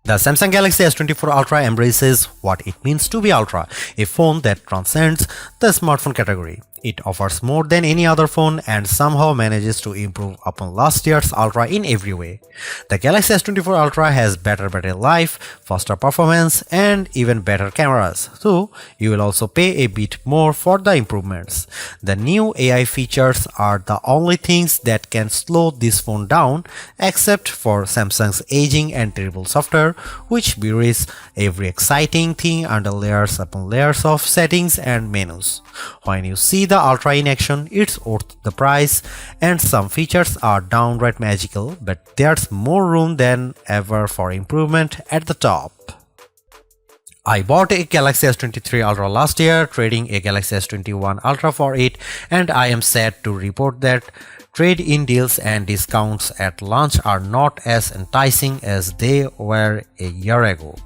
The Samsung Galaxy S24 Ultra embraces what it means to be Ultra, a phone that transcends the smartphone category. It offers more than any other phone and somehow manages to improve upon last year's Ultra in every way. The Galaxy S24 Ultra has better battery life, faster performance, and even better cameras, so you will also pay a bit more for the improvements. The new AI features are the only things that can slow this phone down, except for Samsung's aging and terrible software, which buries every exciting thing under layers upon layers of settings and menus. When you see the Ultra in action, it's worth the price, and some features are downright magical, but there's more room than ever for improvement at the top. I bought a Galaxy S23 Ultra last year, trading a Galaxy S21 Ultra for it, and I am sad to report that trade-in deals and discounts at launch are not as enticing as they were a year ago.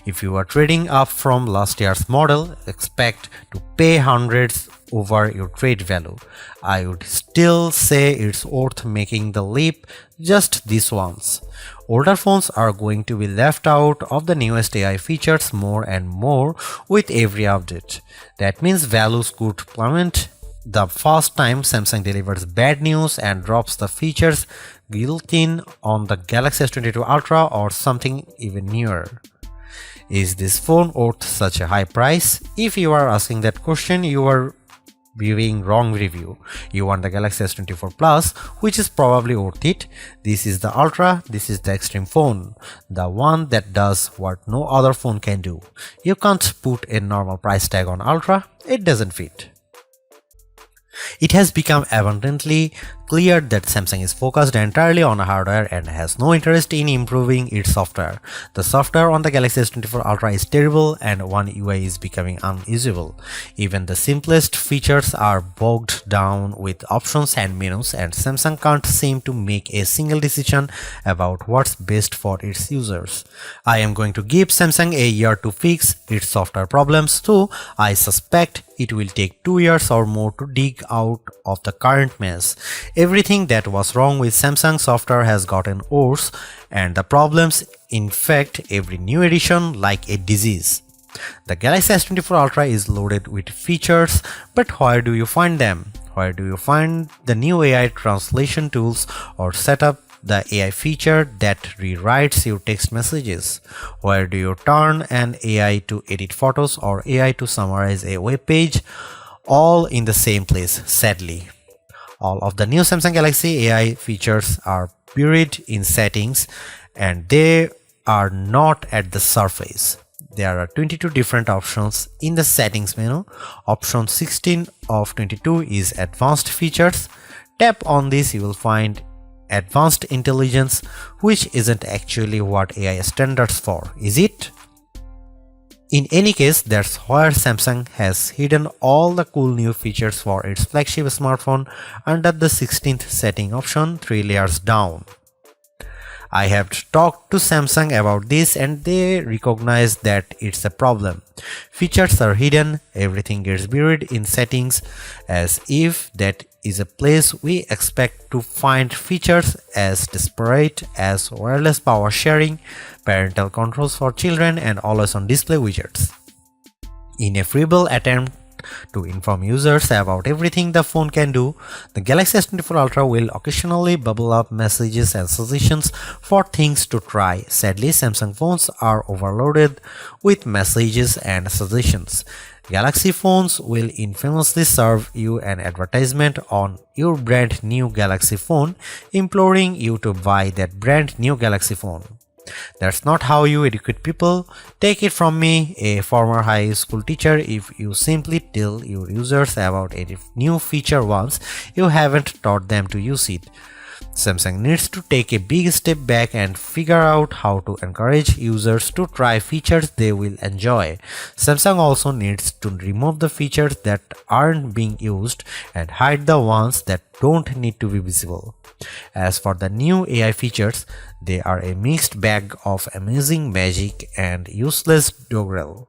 If you are trading up from last year's model, expect to pay hundreds over your trade value. I would still say it's worth making the leap just this once. Older phones are going to be left out of the newest AI features more and more with every update. That means values could plummet the first time Samsung delivers bad news and drops the features built in on the Galaxy S22 Ultra or something even newer. Is this phone worth such a high price? If you are asking that question, you are viewing wrong review. You want the Galaxy S24 Plus, which is probably worth it. This is the Ultra, this is the extreme phone, the one that does what no other phone can do. You can't put a normal price tag on Ultra, it doesn't fit. It has become abundantly clear that Samsung is focused entirely on hardware and has no interest in improving its software. The software on the Galaxy S24 Ultra is terrible and One UI is becoming unusable. Even the simplest features are bogged down with options and menus, and Samsung can't seem to make a single decision about what's best for its users. I am going to give Samsung a year to fix its software problems, so I suspect it will take 2 years or more to dig out of the current mess. Everything that was wrong with Samsung software has gotten worse, and the problems infect every new edition like a disease. The Galaxy S24 Ultra is loaded with features, but where do you find them? Where do you find the new AI translation tools or set up the AI feature that rewrites your text messages? Where do you turn an AI to edit photos or AI to summarize a web page? All in the same place, sadly. All of the new Samsung Galaxy AI features are buried in settings, and they are not at the surface. There are 22 different options in the settings menu. Option 16 of 22 is advanced features. Tap on this, you will find advanced intelligence, which isn't actually what AI standards for, is it? In any case, that's where Samsung has hidden all the cool new features for its flagship smartphone under the 16th setting option 3 layers down. I have talked to Samsung about this and they recognize that it's a problem. Features are hidden, everything gets buried in settings, as if that is a place we expect to find features as disparate as wireless power sharing, parental controls for children, and always-on display widgets. In a feeble attempt to inform users about everything the phone can do, the Galaxy S24 Ultra will occasionally bubble up messages and suggestions for things to try. Sadly, Samsung phones are overloaded with messages and suggestions. Galaxy phones will infamously serve you an advertisement on your brand new Galaxy phone, imploring you to buy that brand new Galaxy phone. That's not how you educate people. Take it from me, a former high school teacher, if you simply tell your users about a new feature once, you haven't taught them to use it. Samsung needs to take a big step back and figure out how to encourage users to try features they will enjoy. Samsung also needs to remove the features that aren't being used and hide the ones that don't need to be visible. As for the new AI features, they are a mixed bag of amazing magic and useless doggerel.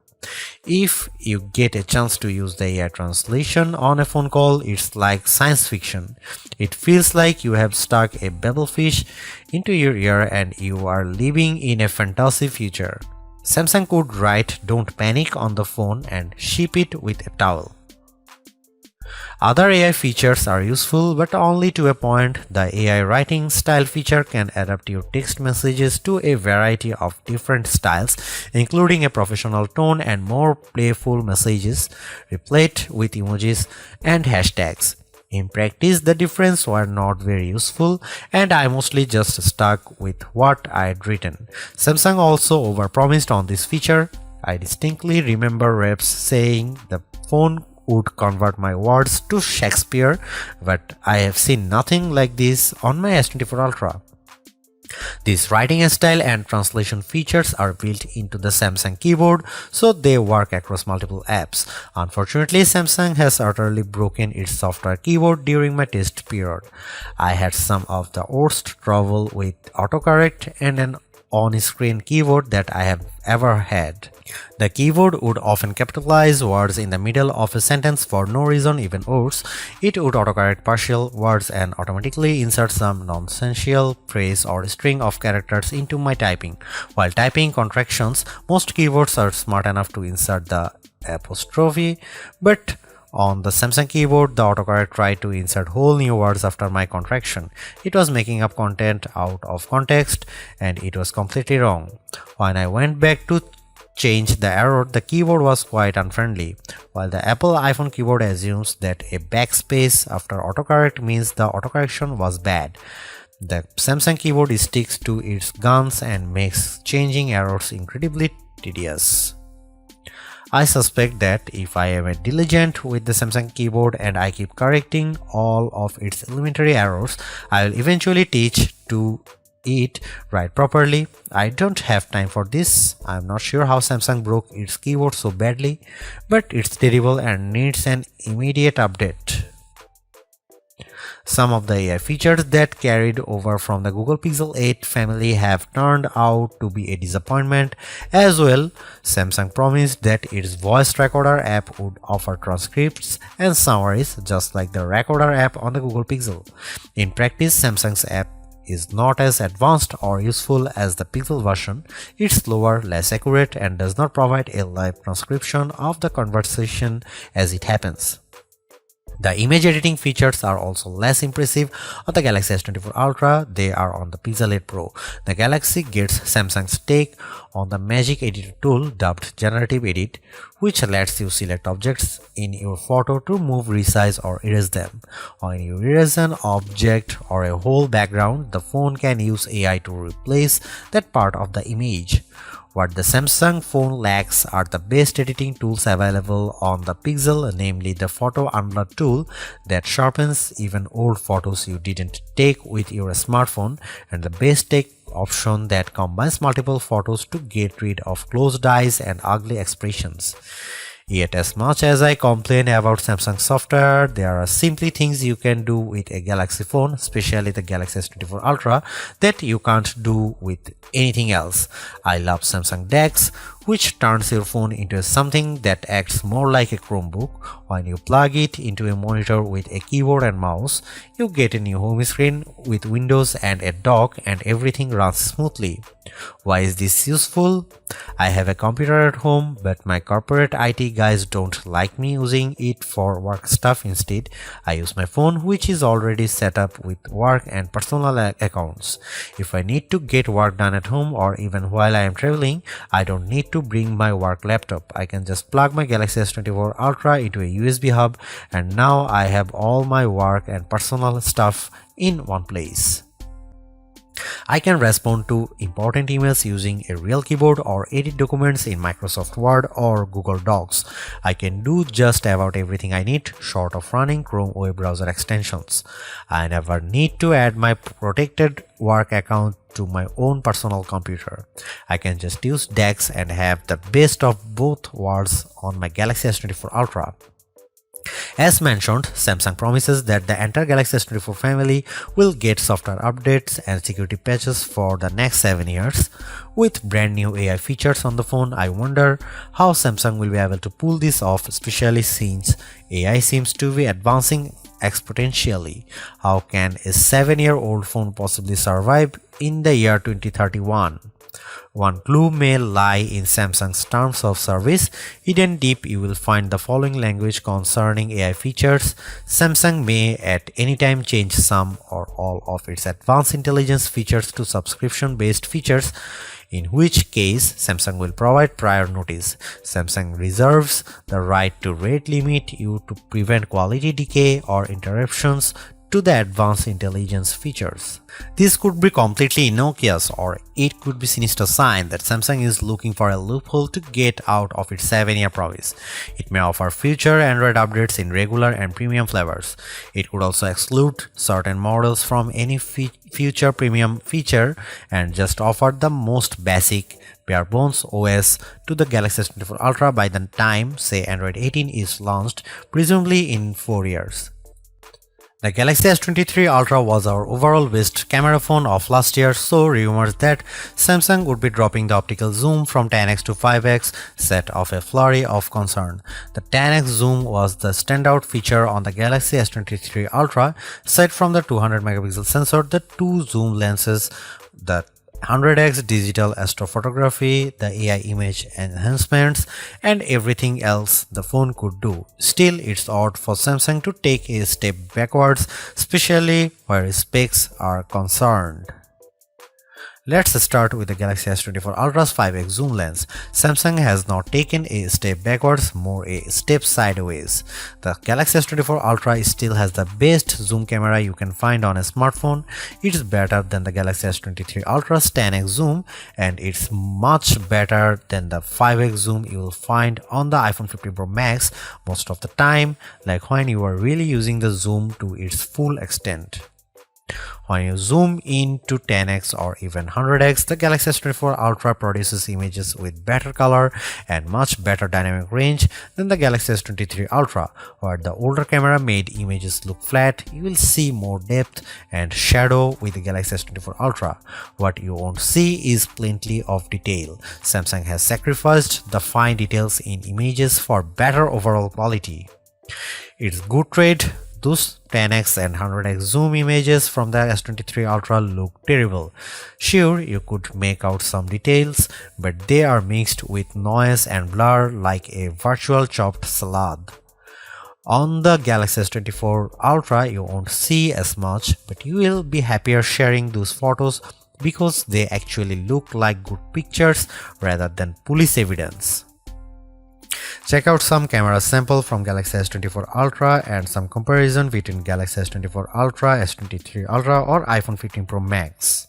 If you get a chance to use the AI translation on a phone call, it's like science fiction. It feels like you have stuck a babblefish into your ear and you are living in a fantasy future. Samsung could write "Don't panic" on the phone and ship it with a towel. Other AI features are useful, but only to a point. The AI writing style feature can adapt your text messages to a variety of different styles, including a professional tone and more playful messages, replete with emojis and hashtags. In practice, the difference were not very useful, and I mostly just stuck with what I had written. Samsung also overpromised on this feature. I distinctly remember reps saying the phone would convert my words to Shakespeare, but I have seen nothing like this on my S24 Ultra. These writing style and translation features are built into the Samsung keyboard, so they work across multiple apps. Unfortunately, Samsung has utterly broken its software keyboard during my test period. I had some of the worst trouble with autocorrect and an on-screen keyboard that I have ever had. The keyboard would often capitalize words in the middle of a sentence for no reason. Even worse, it would autocorrect partial words and automatically insert some nonsensical phrase or string of characters into my typing. While typing contractions, most keyboards are smart enough to insert the apostrophe, but on the Samsung keyboard, the autocorrect tried to insert whole new words after my contraction. It was making up content out of context, and it was completely wrong. When I went back to change the error, the keyboard was quite unfriendly. While the Apple iPhone keyboard assumes that a backspace after autocorrect means the autocorrection was bad, the Samsung keyboard sticks to its guns and makes changing errors incredibly tedious. I suspect that if I am diligent with the Samsung keyboard and I keep correcting all of its elementary errors, I will eventually teach to it right properly. I don't have time for this. I'm not sure how Samsung broke its keyboard so badly, but it's terrible and needs an immediate update. Some of the AI features that carried over from the Google Pixel 8 family have turned out to be a disappointment as well. Samsung promised that its voice recorder app would offer transcripts and summaries just like the recorder app on the Google Pixel. In practice, Samsung's app is not as advanced or useful as the Pixel version. It's slower, less accurate, and does not provide a live transcription of the conversation as it happens. The image editing features are also less impressive on the Galaxy S24 Ultra. They are on the Pixel 8 Pro. The Galaxy gets Samsung's take on the Magic Editor tool dubbed Generative Edit, which lets you select objects in your photo to move, resize, or erase them. When you erase an object or a whole background, the phone can use AI to replace that part of the image. What the Samsung phone lacks are the best editing tools available on the Pixel, namely the Photo Unblur tool that sharpens even old photos you didn't take with your smartphone, and the best take option that combines multiple photos to get rid of closed eyes and ugly expressions. Yet as much as I complain about Samsung software, there are simply things you can do with a Galaxy phone, especially the Galaxy S24 Ultra, that you can't do with anything else. I love Samsung DeX, which turns your phone into something that acts more like a Chromebook. When you plug it into a monitor with a keyboard and mouse, you get a new home screen with windows and a dock, and everything runs smoothly. Why is this useful? I have a computer at home, but my corporate IT guys don't like me using it for work stuff. Instead, I use my phone, which is already set up with work and personal accounts. If I need to get work done at home or even while I am traveling, I don't need to bring my work laptop. I can just plug my Galaxy S24 Ultra into a USB hub, and now I have all my work and personal stuff in one place. I can respond to important emails using a real keyboard or edit documents in Microsoft Word or Google Docs. I can do just about everything I need short of running Chrome web browser extensions. I never need to add my protected work account to my own personal computer. I can just use DeX and have the best of both worlds on my Galaxy S24 Ultra. As mentioned, Samsung promises that the entire Galaxy S24 family will get software updates and security patches for the next 7 years. With brand new AI features on the phone, I wonder how Samsung will be able to pull this off, especially since AI seems to be advancing exponentially. How can a 7-year-old phone possibly survive in the year 2031? One clue may lie in Samsung's terms of service. Hidden deep, you will find the following language concerning AI features. Samsung may at any time change some or all of its advanced intelligence features to subscription-based features, in which case Samsung will provide prior notice. Samsung reserves the right to rate limit you to prevent quality decay or interruptions to the advanced intelligence features. This could be completely innocuous, or it could be sinister sign that Samsung is looking for a loophole to get out of its 7-year promise. It may offer future Android updates in regular and premium flavors. It could also exclude certain models from any future premium feature and just offer the most basic bare bones OS to the Galaxy S24 Ultra by the time, say, Android 18 is launched, presumably in 4 years. The Galaxy S23 Ultra was our overall best camera phone of last year, so rumors that Samsung would be dropping the optical zoom from 10x to 5x set off a flurry of concern. The 10x zoom was the standout feature on the Galaxy S23 Ultra. Aside from the 200 megapixel sensor, the two zoom lenses, the 100x digital astrophotography, the AI image enhancements, and everything else the phone could do. Still, it's odd for Samsung to take a step backwards, especially where specs are concerned. Let's start with the Galaxy S24 Ultra's 5x zoom lens. Samsung has not taken a step backwards, more a step sideways. The Galaxy S24 Ultra still has the best zoom camera you can find on a smartphone. It's better than the Galaxy S23 Ultra's 10x zoom, and it's much better than the 5x zoom you will find on the iPhone 15 Pro Max most of the time, like when you are really using the zoom to its full extent. When you zoom in to 10x or even 100x, the Galaxy S24 Ultra produces images with better color and much better dynamic range than the Galaxy S23 Ultra. Where the older camera made images look flat, you will see more depth and shadow with the Galaxy S24 Ultra. What you won't see is plenty of detail. Samsung has sacrificed the fine details in images for better overall quality. It's good trade. Those 10x and 100x zoom images from the S23 Ultra look terrible. Sure, you could make out some details, but they are mixed with noise and blur like a virtual chopped salad. On the Galaxy S24 Ultra, you won't see as much, but you will be happier sharing those photos because they actually look like good pictures rather than police evidence. Check out some camera sample from Galaxy S24 Ultra and some comparison between Galaxy S24 Ultra, S23 Ultra or iPhone 15 Pro Max.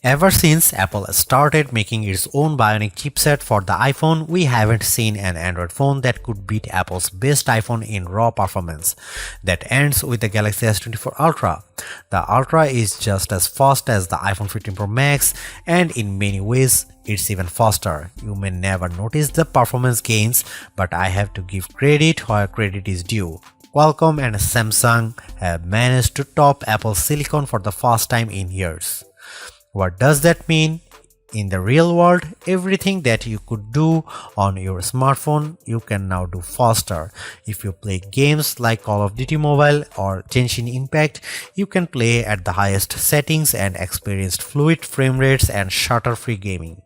Ever since Apple started making its own bionic chipset for the iPhone, we haven't seen an Android phone that could beat Apple's best iPhone in raw performance. That ends with the Galaxy S24 Ultra. The Ultra is just as fast as the iPhone 15 Pro Max, and in many ways, it's even faster. You may never notice the performance gains, but I have to give credit where credit is due. Qualcomm and Samsung have managed to top Apple's silicon for the first time in years. What does that mean? In the real world, everything that you could do on your smartphone, you can now do faster. If you play games like Call of Duty Mobile or Genshin Impact, you can play at the highest settings and experience fluid frame rates and stutter-free gaming.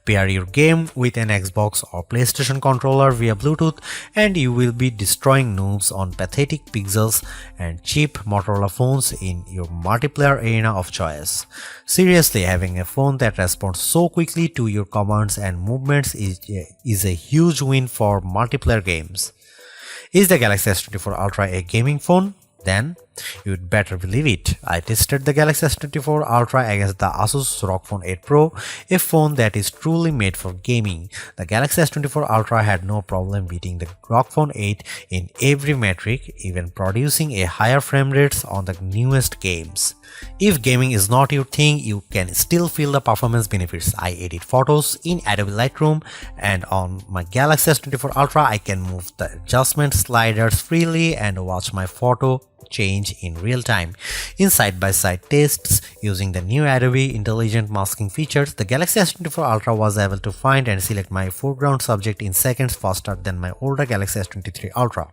Pair your game with an Xbox or PlayStation controller via Bluetooth and you will be destroying noobs on pathetic pixels and cheap Motorola phones in your multiplayer arena of choice. Seriously, having a phone that responds so quickly to your commands and movements is a huge win for multiplayer games. Is the Galaxy S24 Ultra a gaming phone? Then you'd better believe it. I tested the Galaxy S24 Ultra against the Asus ROG Phone 8 Pro, a phone that is truly made for gaming. The Galaxy S24 Ultra had no problem beating the ROG Phone 8 in every metric, even producing a higher frame rates on the newest games. If gaming is not your thing, you can still feel the performance benefits. I edit photos in Adobe Lightroom, and on my Galaxy S24 Ultra I can move the adjustment sliders freely and watch my photo change in real time. In side-by-side tests using the new Adobe Intelligent Masking features, the Galaxy S24 Ultra was able to find and select my foreground subject in seconds faster than my older Galaxy S23 Ultra.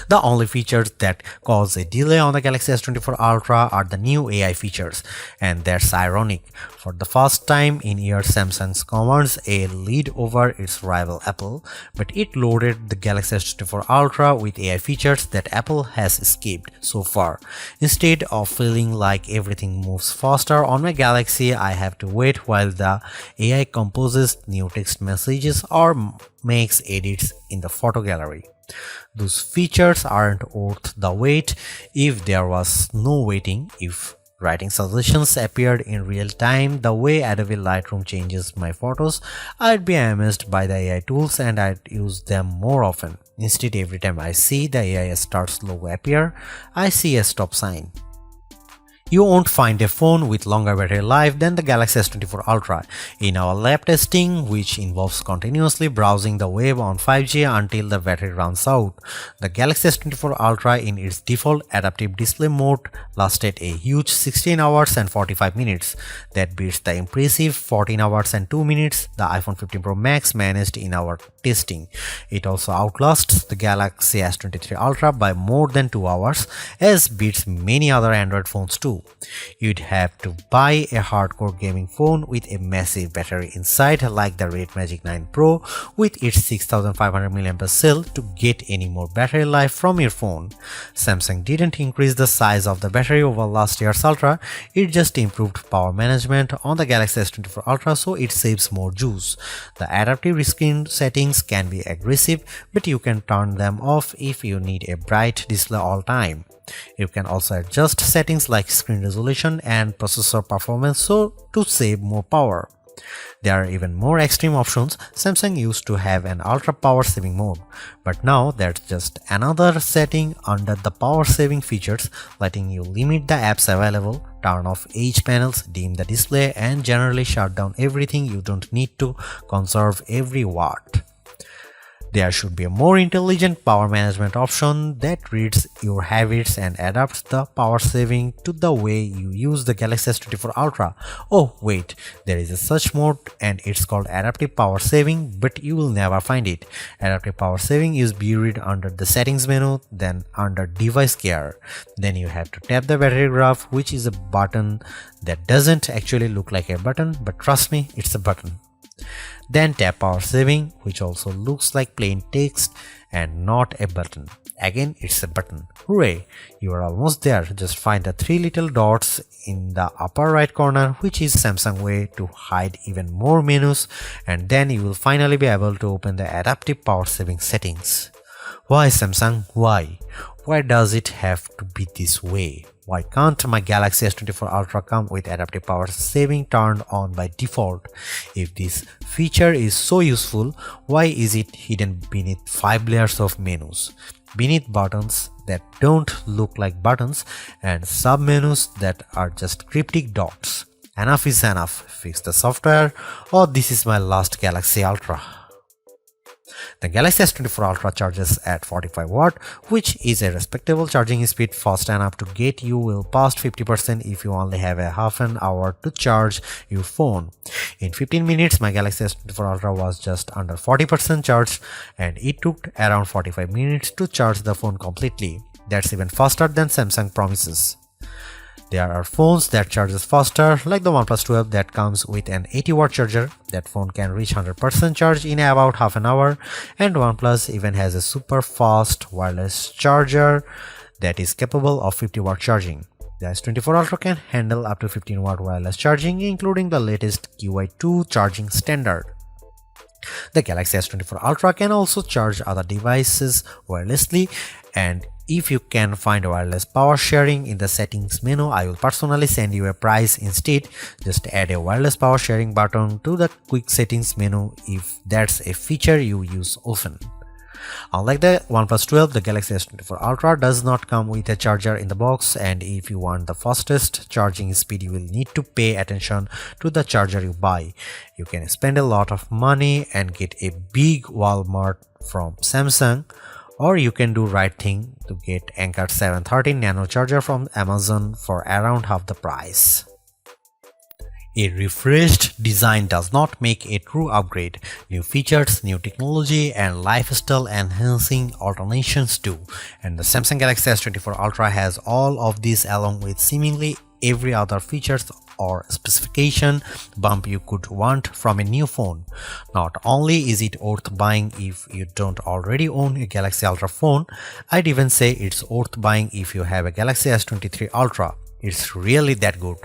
The only features that cause a delay on the Galaxy S24 Ultra are the new AI features, and that's ironic. For the first time in years, Samsung's commands a lead over its rival Apple, but it loaded the Galaxy S24 Ultra with AI features that Apple has skipped so far. Instead of feeling like everything moves faster on my Galaxy, I have to wait while the AI composes new text messages or makes edits in the photo gallery. Those features aren't worth the wait if there was no waiting. If writing suggestions appeared in real time the way Adobe Lightroom changes my photos, I'd be amazed by the AI tools and I'd use them more often. Instead, every time I see the AI starts logo appear, I see a stop sign. You won't find a phone with longer battery life than the Galaxy S24 Ultra. In our lab testing, which involves continuously browsing the web on 5G until the battery runs out, the Galaxy S24 Ultra in its default adaptive display mode lasted a huge 16 hours and 45 minutes. That beats the impressive 14 hours and 2 minutes the iPhone 15 Pro Max managed in our testing. It also outlasts the Galaxy S23 Ultra by more than 2 hours, as beats many other Android phones too. You'd have to buy a hardcore gaming phone with a massive battery inside like the Red Magic 9 Pro with its 6500 mAh cell to get any more battery life from your phone. Samsung didn't increase the size of the battery over last year's Ultra, it just improved power management on the Galaxy S24 Ultra so it saves more juice. The adaptive screen settings can be aggressive, but you can turn them off if you need a bright display all time. You can also adjust settings like screen resolution and processor performance to save more power. There are even more extreme options. Samsung used to have an ultra power saving mode, but now that's just another setting under the power saving features, letting you limit the apps available, turn off edge panels, dim the display, and generally shut down everything you don't need to conserve every watt. There should be a more intelligent power management option that reads your habits and adapts the power saving to the way you use the Galaxy S24 Ultra. Oh wait, there is a such mode and it's called adaptive power saving, but you will never find it. Adaptive power saving is buried under the settings menu, then under device care. Then you have to tap the battery graph, which is a button that doesn't actually look like a button, but trust me, it's a button. Then tap power saving, which also looks like plain text and not a button. Again, it's a button. Hooray! You are almost there. Just find the three little dots in the upper right corner, which is Samsung way to hide even more menus, and then you will finally be able to open the adaptive power saving settings. Why Samsung? Why? Why does it have to be this way? Why can't my Galaxy S24 Ultra come with adaptive power saving turned on by default? If this feature is so useful, why is it hidden beneath 5 layers of menus? Beneath buttons that don't look like buttons and sub-menus that are just cryptic dots. Enough is enough. Fix the software, or this is my last Galaxy Ultra. The Galaxy S24 Ultra charges at 45 watt, which is a respectable charging speed, fast enough to get you well past 50% if you only have a half an hour to charge your phone. In 15 minutes, my Galaxy S24 Ultra was just under 40% charged, and it took around 45 minutes to charge the phone completely. That's even faster than Samsung promises. There are phones that charges faster, like the OnePlus 12 that comes with an 80 watt charger. That phone can reach 100% charge in about half an hour, and OnePlus even has a super fast wireless charger that is capable of 50 watt charging. The S24 Ultra can handle up to 15 watt wireless charging, including the latest QI2 charging standard. The Galaxy S24 Ultra can also charge other devices wirelessly, and if you can find wireless power sharing in the settings menu, I will personally send you a price instead. Just add a wireless power sharing button to the quick settings menu if that's a feature you use often. Unlike the OnePlus 12, the Galaxy S24 Ultra does not come with a charger in the box, and if you want the fastest charging speed, you will need to pay attention to the charger you buy. You can spend a lot of money and get a big Walmart from Samsung, or you can do right thing to get Anker 713 Nano charger from Amazon for around half the price. A refreshed design does not make a true upgrade. New features, new technology, and lifestyle enhancing alternations do. And the Samsung Galaxy S24 Ultra has all of these along with seemingly every other features or specification bump you could want from a new phone. Not only is it worth buying if you don't already own a Galaxy Ultra phone, I'd even say it's worth buying if you have a Galaxy S23 Ultra. It's really that good.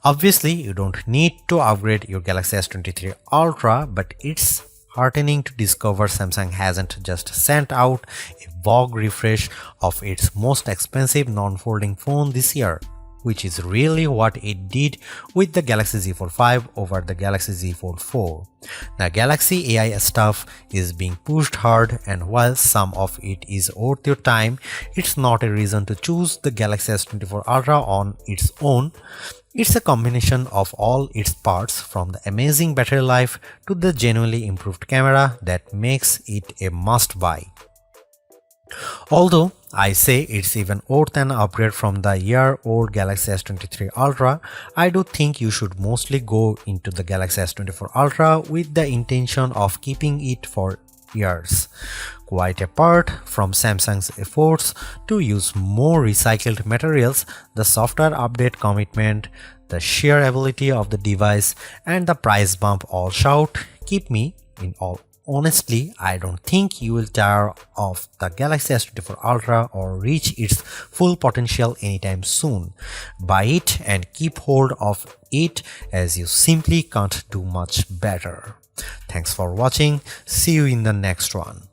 Obviously, you don't need to upgrade your Galaxy S23 Ultra, but it's heartening to discover Samsung hasn't just sent out a vogue refresh of its most expensive non-folding phone this year, which is really what it did with the Galaxy Z Fold 5 over the Galaxy Z Fold 4. The Galaxy AI stuff is being pushed hard, and while some of it is worth your time, it's not a reason to choose the Galaxy S24 Ultra on its own. It's a combination of all its parts, from the amazing battery life to the genuinely improved camera, that makes it a must-buy. Although I say it's even worth an upgrade from the year-old Galaxy S23 Ultra, I do think you should mostly go into the Galaxy S24 Ultra with the intention of keeping it for years. Quite apart from Samsung's efforts to use more recycled materials, the software update commitment, the sheer ability of the device, and the price bump all shout, keep me in all. Honestly, I don't think you will tire of the Galaxy S24 Ultra or reach its full potential anytime soon. Buy it and keep hold of it, as you simply can't do much better. Thanks for watching. See you in the next one.